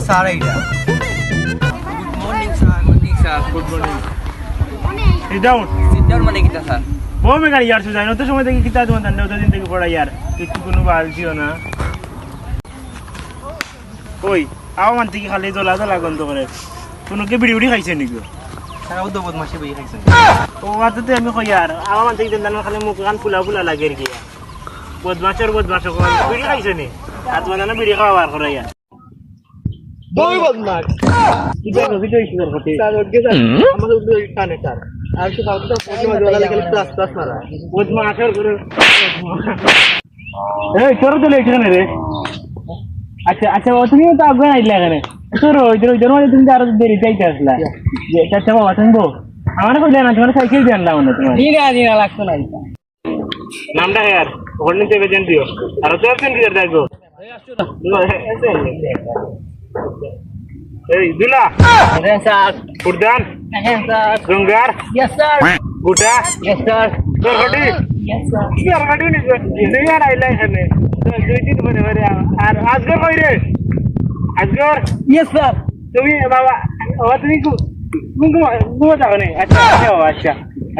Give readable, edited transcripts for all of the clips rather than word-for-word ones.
sir এইটা good morning sir good morning sit down মানে কিটা স্যার বউ মেগা ইয়ার সুজাই নতো সময় থেকে কিতা তোমার দান্ডে দিন থেকে পড়া ইয়ার একটু কোনো বালছিও না ওই আওয়ান থেকে খালি দলা গন্ধ করে কোনো কি বিড়ি খাইছে নাকি স্যার ও তো বদমাশি বই খাইছেন ও আদতে আমি কই ইয়ার আওয়ান থেকে দান্ডে খালি মুখ কান ফুলা লাগে কি বদমাশ কোন বিড়ি খাইছে নি আর তোমার না বিড়ি খাওয়ার করে ইয়ার বই বদমাশ কিটা ইস্যু করতে স্যার ওকে স্যার আমাদের উদ্যোগ কানে স্যার আর কি ফালতু তো প্রবলেম আছে ওলা প্লাস মারা বদমাশের করে এই তোর তো লেখনে রে আচ্ছা ও তুমি তো আগে আইলা এখানে তোর ওইদের মধ্যে তুমি আরো দেরি যাইতে আসলা যে চাচা বাবা তুমি বউ আমার কইলে না তোমার সাইকেল দিয়ে আনলাম না তোমার দিনা লাগতো না নামটা ইয়ার হোল্ডিং থেকে জেন দিও আর তো অপশন দিয়ে দেখো এই দুলা হ্যাঁ স্যার কুরদান হ্যাঁ স্যার গঙ্গার ইয়েস স্যার গুটা ইয়েস স্যার তোর গটি ইয়েস স্যার ইয়ার গটি নি দুই আর আইলা এখানে দুই দিন পরে আর আজকে কই রে আজকে ইয়েস স্যার তুমি বাবা বাবা তুমি ঘুমো যাও নি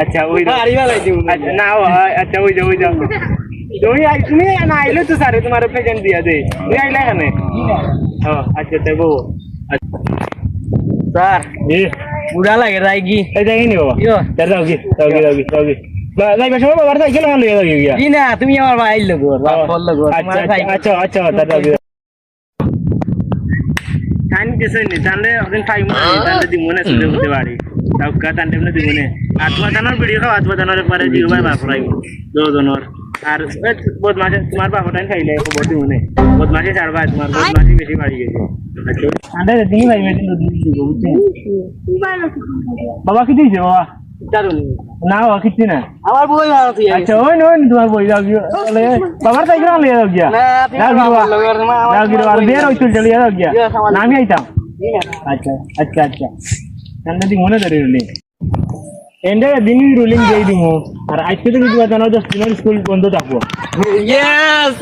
আচ্ছা ওই আরিবা লাগি আচ্ছা না আচ্ছা ওই যাও তুমি না আইলে তো স্যার তোমার প্রেজেন্ট দিয়া দে তুমি আইলা এখানে ও আচ্ছা তাই বউ স্যার জি বুড়া লাগে রাইগি এই দেখিনি বাবা ইয়ো যাও কি যাই বেশ বাবা সাইকেল মান লইয়া যাও কি না তুমি আমার ভাই লগো বাপ বললো গো আচ্ছা দাদা টাইম দিছে নি তাহলে ওখানে টাইম তাহলে দি মনে সুযোগ হতে পারি তাও কা তান্ডে মনে দি মনে আত্মা জানার ভিডিও খাও আত্মা জানার পরে জিও ভাই বাপ রাই দুজনের আর বদমাশে তোমার বাপ টাইম খাইলে বহুত দি মনে বদমাশে ছাড়বা তোমার বদমাশি বেশি বাড়ি গেছে আচ্ছা আন্ডা দিই ভাই মেদিন দিব বুঝছেন বাবা কি দিছে বাবা দারুন না বাবা কিছু না আমার বই ভালো তুই আচ্ছা ওই তোমার বই যাও বাবার সাইকেল লইয়া যাও গিয়া আর বের হইছিল চলিয়া যাও গিয়া আমি আইতাম আচ্ছা তাহলে দি মনে ধরে রুলিং এন্ডে দিন রুলিং দেই দিমু আর আজকে তো কিছু জানো 10 দিনের স্কুল বন্ধ থাকবো ইয়েস